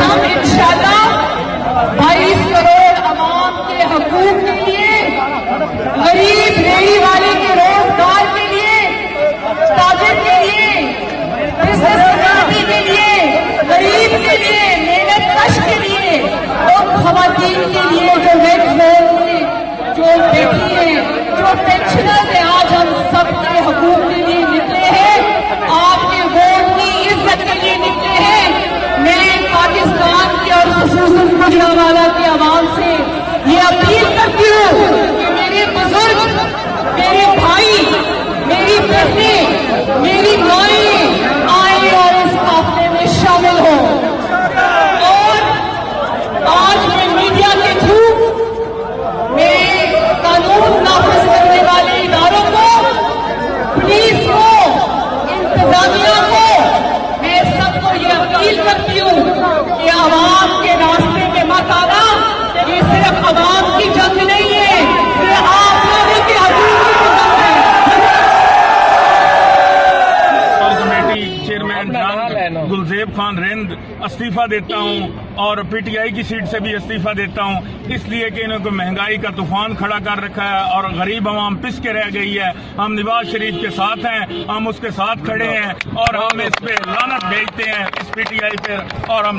हम इंशाल्लाह 22 करोड़ अवाम के हकूक के लिए, गरीब रेहड़ी वाले के रोजगार के लिए, ताजिर के लिए, बिजनेस कम्युनिटी के लिए, गरीब के लिए, मेहनत कश के लिए और खवातीन के लिए जो रेड जोन में जो बैठी है, जो पेंशनर है, आज हम सबके हकूक के लिए निकले हैं, आपके वोट की इज्जत के लिए निकले हैं। मैं पाकिस्तान की और खुसूसन गुजरांवाला की आवाम से ये अपील करती हूँ कि मेरे बुजुर्ग, मेरे भाई, मेरी बहनें, मेरी माएं आए और इस काफले में शामिल हो। और आज मैं मीडिया के थ्रू मैं कानून नाफिज करने वाले इदारों को, पुलिस को, इंतजामिया को, मैं सबको ये अपील करती हूँ कि आवाम के रास्ते में मत आना। ये सिर्फ आवाम की जंग नहीं है, ये आप लोगों के हकूक की जंग है। कमेटी चेयरमैन गुलजेब खान रिंद इस्तीफा देता हूं और पीटीआई की सीट से भी इस्तीफा देता हूं, इसलिए कि इन्होंने महंगाई का तूफान खड़ा कर रखा है और गरीब आवाम पिस के रह गई है। हम नवाज शरीफ के साथ हैं, हम उसके साथ खड़े हैं और हम इस पे लानत भेजते हैं इस पीटीआई पे और हम